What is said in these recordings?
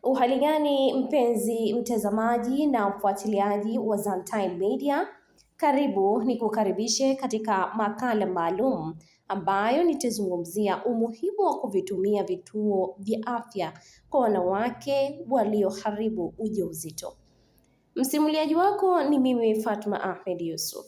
Uhali gani mpenzi mtazamaji na mfuatiliaji wa Zantime Media, karibu nikukaribishe katika makala maalum ambayo nitazungumzia umuhimu wa kuvitumia vituo vya afya kwa wanawake walioharibu ujauzito. Msimuliaji wako ni mimi Fatma Ahmed Yusuf.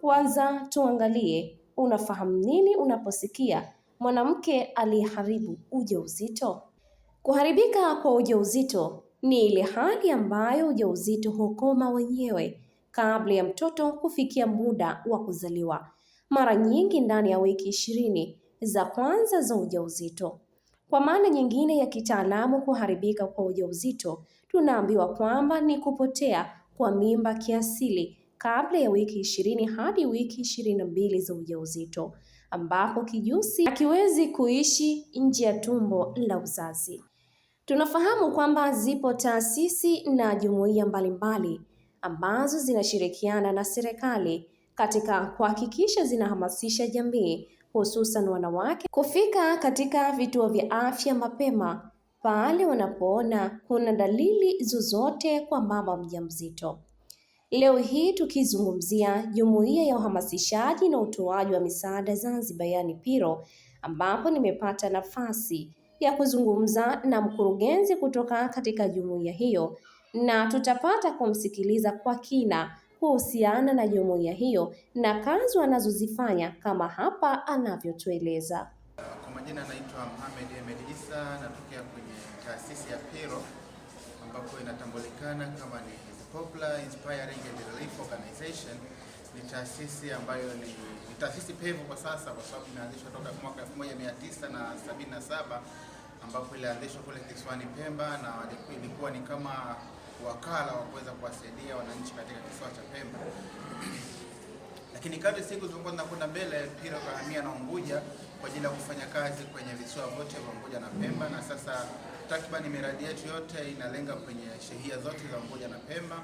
Kwanza tuangalie, unafahamu nini unaposikia mwanamke aliyeharibu ujauzito? Kuharibika kwa ujauzito ni ile hali ambayo ujauzito hukoma wenyewe kabla ya mtoto kufikia muda wa kuzaliwa, mara nyingi ndani ya wiki 20 za kwanza za ujauzito. Kwa maana nyingine ya kitaalamu, kuharibika kwa ujauzito tunaambiwa kwamba ni kupotea kwa mimba kiasili kabla ya wiki 20 hadi wiki 22 za ujauzito, ambapo kijusi hakiwezi kuishi nje ya tumbo la uzazi. Tunafahamu kwamba zipo taasisi na jumuiya mbalimbali ambazo zinashirikiana na serikali katika kuhakikisha zinahamasisha jamii, hususan wanawake, kufika katika vituo vya afya mapema pale wanapoona kuna dalili zozote kwa mama mjamzito. Leo hii tukizungumzia jumuiya ya uhamasishaji na utoaji wa misaada Zanzibar, yani PIRO, ambapo nimepata nafasi ya kuzungumza na mkurugenzi kutoka katika jumuiya hiyo, na tutapata kumsikiliza kwa kina kuhusiana na jumuiya hiyo na kazi wanazozifanya kama hapa anavyotueleza. Kwa majina naitwa Mohamed Ahmed Isa, natokea kwenye taasisi ya PIRO ambapo inatambulikana kama ni Popular Inspiring and Relief Organization. Ni taasisi ambayo ni taasisi pevu kwa sasa, kwa sababu imeanzishwa toka mwaka 1977 ambapo ilianzishwa kule kisiwani Pemba, na ilikuwa ni kama wakala wa kuweza kuwasaidia wananchi katika kisiwa cha Pemba. Lakini kadri siku zilizokuwa zinakwenda mbele, PIRO kahamia na Unguja kwa ajili ya kufanya kazi kwenye visiwa vyote vya Unguja na Pemba, na sasa takriban miradi yetu yote inalenga kwenye shehia zote za Unguja na Pemba,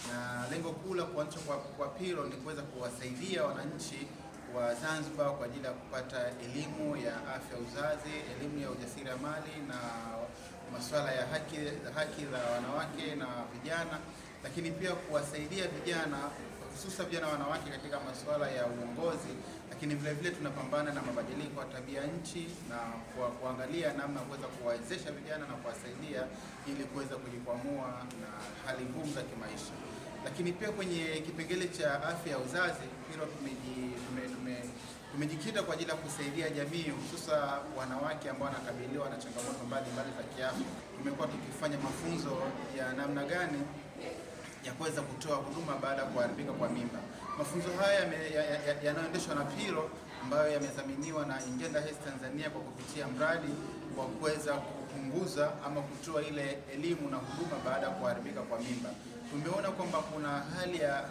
na lengo kuu la kuanzishwa kwa PIRO ni kuweza kuwasaidia wananchi wa Zanzibar kwa ajili ya kupata elimu ya afya uzazi, elimu ya ujasiriamali na masuala ya haki za wanawake na vijana, lakini pia kuwasaidia vijana, hususan vijana wanawake katika masuala ya uongozi. Lakini vile vile tunapambana na mabadiliko ya tabia nchi na kuangalia namna kuweza kuwawezesha vijana na kuwasaidia ili kuweza kujikwamua na hali ngumu za kimaisha. Lakini pia kwenye kipengele cha afya ya uzazi, PIRO tumejikita kwa ajili ya kusaidia jamii, hususan wanawake ambao wanakabiliwa na changamoto mbalimbali za kiafya. Tumekuwa tukifanya mafunzo ya namna gani ya kuweza kutoa huduma baada ya kuharibika kwa mimba. Mafunzo haya yanayoendeshwa na PIRO ambayo yamedhaminiwa na Engender Health Tanzania kwa kupitia mradi wa kuweza kupunguza ama kutoa ile elimu na huduma baada ya kuharibika kwa mimba. Tumeona kwamba kuna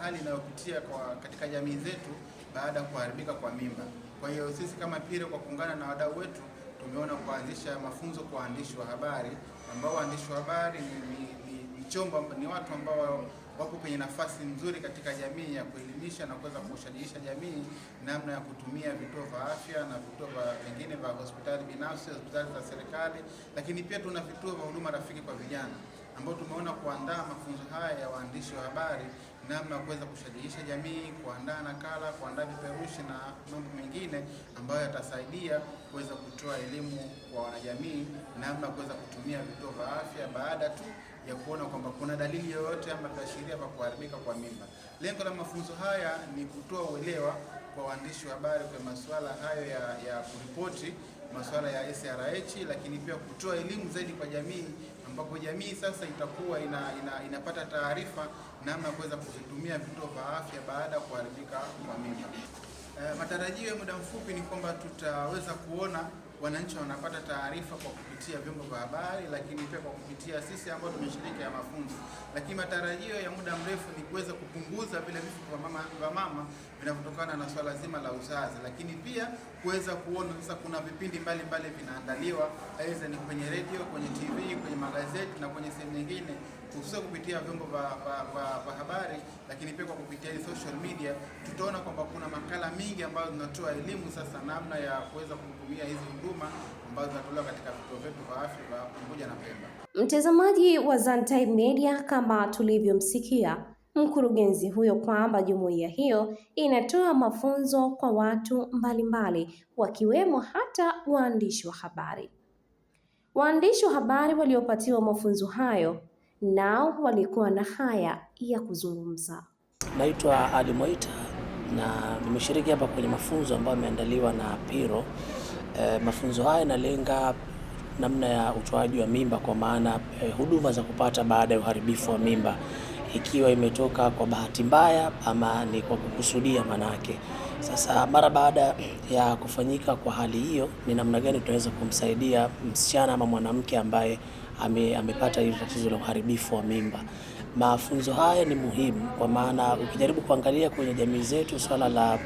hali inayopitia katika jamii zetu baada ya kuharibika kwa mimba. Kwa hiyo sisi kama PIRO kwa kuungana na wadau wetu tumeona kuanzisha mafunzo kwa waandishi wa habari, ambao waandishi wa habari ni watu ambao wapo kwenye nafasi nzuri katika jamii ya kuelimisha na kuweza kushajiisha jamii namna ya kutumia vituo vya afya na vituo vingine vya hospitali binafsi, hospitali za serikali. Lakini pia tuna vituo vya huduma rafiki kwa vijana, ambao tumeona kuandaa mafunzo haya ya waandishi wa habari namna ya kuweza kushajiisha jamii, kuandaa nakala, kuandaa viperushi na mambo mengine ambayo yatasaidia kuweza kutoa elimu kwa wanajamii namna ya kuweza kutumia vituo vya afya baada tu ya kuona kwamba kuna dalili yoyote ama viashiria vya kuharibika kwa mimba. Lengo la mafunzo haya ni kutoa uelewa kwa waandishi wa habari kwa masuala hayo ya kuripoti masuala ya SRH, lakini pia kutoa elimu zaidi kwa jamii, ambapo jamii sasa itakuwa inapata taarifa namna kuweza kuvitumia vituo vya afya baada ya kuharibika kwa mimba. Matarajio ya muda mfupi ni kwamba tutaweza kuona wananchi wanapata taarifa kwa kupitia vyombo vya habari, lakini pia kwa kupitia sisi ambao tumeshiriki ya mafunzo. Lakini matarajio ya muda mrefu ni kuweza kupunguza vile vifo vya mama vinavyotokana na swala zima la uzazi, lakini pia kuweza kuona sasa kuna vipindi mbalimbali vinaandaliwa, aidha ni kwenye radio, kwenye TV, kwenye magazeti na kwenye sehemu nyingine, hususan kupitia vyombo vya habari, lakini pia kwa kupitia social media. Tutaona kwamba kuna makala mingi ambazo zinatoa elimu sasa namna ya kuweza kutumia hizi huduma ambazo zinatolewa katika vituo vyetu vya afya vya Unguja na Pemba. Mtazamaji wa Zantime Media, kama tulivyomsikia mkurugenzi huyo kwamba jumuiya hiyo inatoa mafunzo kwa watu mbalimbali wakiwemo hata waandishi wa habari. Waandishi wa habari waliopatiwa mafunzo hayo nao walikuwa na haya ya kuzungumza. Naitwa Ali Moita na nimeshiriki hapa kwenye mafunzo ambayo yameandaliwa na Piro. Mafunzo haya yanalenga namna ya utoaji wa mimba, kwa maana huduma za kupata baada ya uharibifu wa mimba, ikiwa imetoka kwa bahati mbaya ama ni kwa kukusudia manake. Sasa mara baada ya kufanyika kwa hali hiyo, ni namna gani tunaweza kumsaidia msichana ama mwanamke ambaye amepata hili tatizo la uharibifu wa mimba. Mafunzo haya ni muhimu kwa maana ukijaribu kuangalia kwenye jamii zetu swala la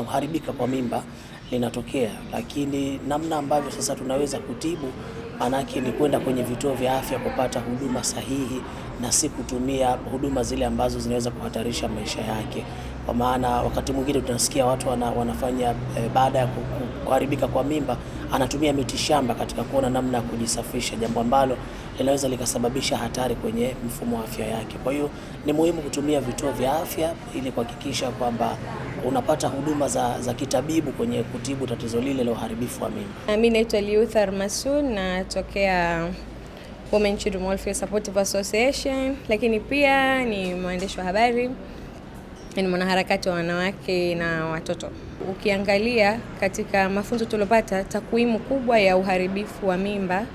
uharibika kwa mimba linatokea, lakini namna ambavyo sasa tunaweza kutibu manake ni kwenda kwenye vituo vya afya kupata huduma sahihi na si kutumia huduma zile ambazo zinaweza kuhatarisha maisha yake. Kwa maana wakati mwingine tunasikia watu wanafanya baada ya kuharibika kwa mimba anatumia miti shamba katika kuona namna ya kujisafisha, jambo ambalo linaweza likasababisha hatari kwenye mfumo wa afya yake. Kwa hiyo ni muhimu kutumia vituo vya afya ili kuhakikisha kwamba unapata huduma za kitabibu kwenye kutibu tatizo lile la uharibifu wa mimba. Mimi naitwa Liuthar Masoud, natokea Women Children Welfare Supportive Association, lakini pia ni mwandishi wa habari, ni mwanaharakati wa wanawake na watoto. Ukiangalia katika mafunzo tuliyopata, takwimu kubwa ya uharibifu wa mimba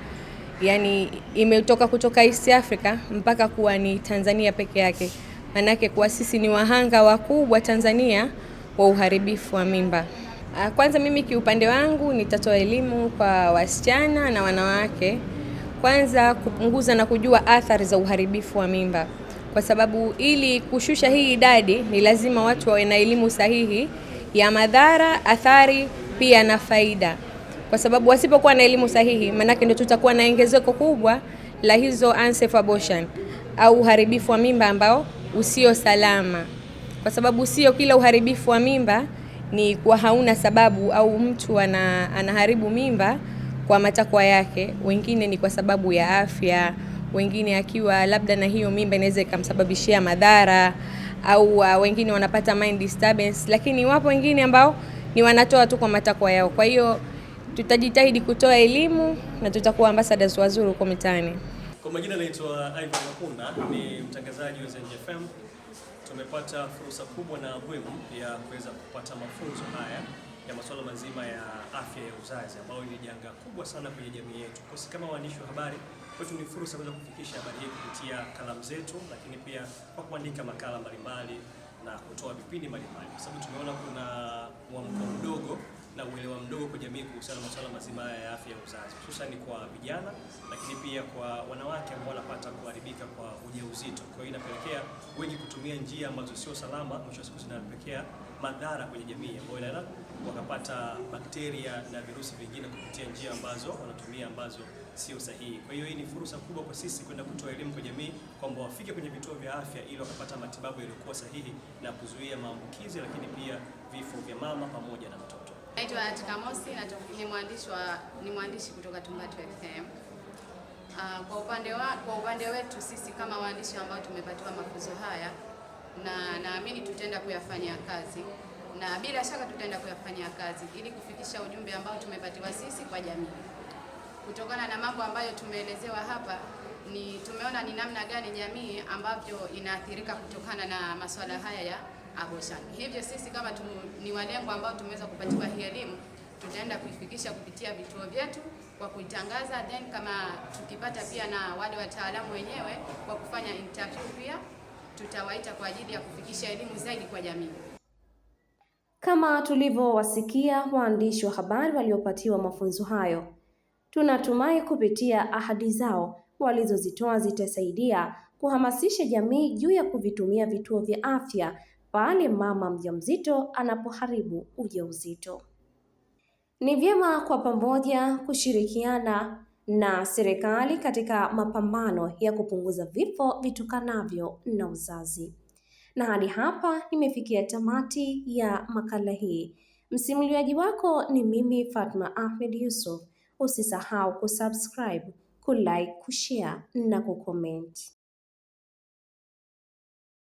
yani imetoka kutoka East Africa mpaka kuwa ni Tanzania peke yake. Manake kwa sisi ni wahanga wakubwa Tanzania wa uharibifu wa mimba. Kwanza mimi kiupande wangu nitatoa elimu kwa wasichana na wanawake, kwanza kupunguza na kujua athari za uharibifu wa mimba, kwa sababu ili kushusha hii idadi ni lazima watu wawe na elimu sahihi ya madhara, athari pia na faida. Kwa sababu wasipokuwa na elimu sahihi, manake ndio tutakuwa na ongezeko kubwa la hizo unsafe abortion au uharibifu wa mimba ambao usio salama. Kwa sababu sio kila uharibifu wa mimba ni kwa hauna sababu au mtu anaharibu mimba kwa matakwa yake. Wengine ni kwa sababu ya afya, wengine akiwa labda na hiyo mimba inaweza ikamsababishia madhara, au wengine wanapata mind disturbance, lakini wapo wengine ambao ni wanatoa tu kwa matakwa yao. Kwa hiyo tutajitahidi kutoa elimu na tutakuwa ambassadors wazuri huko mitaani. Kwa majina naitwa Ivan Makunda, ni mtangazaji wa Zenj FM. Tumepata fursa kubwa na muhimu ya kuweza kupata mafunzo haya ya masuala mazima ya afya ya uzazi, ambayo ni janga kubwa sana kwenye jamii yetu. Kwa sisi kama waandishi wa habari, kwetu ni fursa kuweza kufikisha habari hii kupitia kalamu zetu, lakini pia kwa kuandika makala mbalimbali na kutoa vipindi mbalimbali, kwa sababu tumeona kuna mwamko mdogo na uelewa mdogo kwa jamii kuhusiana na masuala mazima ya afya ya uzazi, hususan kwa vijana, lakini pia kwa wanawake ambao wanapata kuharibika kwa ujauzito. Kwa hiyo inapelekea wengi kutumia njia ambazo sio salama, mwisho wa siku zinapelekea madhara kwenye jamii, ambayo inaenda wakapata bakteria na virusi vingine kupitia njia ambazo wanatumia ambazo sio sahihi. Kwa hiyo hii ni fursa kubwa kwa sisi kwenda kutoa elimu kwa jamii kwamba wafike kwenye vituo vya afya ili wakapata matibabu yaliyokuwa sahihi na kuzuia maambukizi, lakini pia vifo vya mama pamoja na mtoto. Naitwa Atika Mosi, ni mwandishi kutoka Tumbatu FM. Kwa upande wetu sisi kama waandishi ambao tumepatiwa mafunzo haya, na naamini tutaenda kuyafanyia kazi, na bila shaka tutaenda kuyafanyia kazi ili kufikisha ujumbe ambao tumepatiwa sisi kwa jamii. Kutokana na mambo ambayo tumeelezewa hapa, tumeona ni namna gani jamii ambavyo inaathirika kutokana na masuala haya ya abortion. Hivyo sisi kama ni walengo ambao tumeweza kupatiwa hii elimu, tutaenda kuifikisha kupitia vituo vyetu kwa kuitangaza, then kama tukipata pia na wale wataalamu wenyewe kwa kufanya interview pia tutawaita kwa ajili ya kufikisha elimu zaidi kwa jamii. Kama tulivyowasikia waandishi wa habari waliopatiwa mafunzo hayo, tunatumai kupitia ahadi zao walizozitoa zitasaidia kuhamasisha jamii juu ya kuvitumia vituo vya afya pale mama mjamzito anapoharibu ujauzito. Ni vyema kwa pamoja kushirikiana na serikali katika mapambano ya kupunguza vifo vitokanavyo na uzazi. Na hadi hapa nimefikia tamati ya makala hii. Msimuliaji wako ni mimi Fatma Ahmed Yusuf. Usisahau kusubscribe, kulike, kushare na kucomment.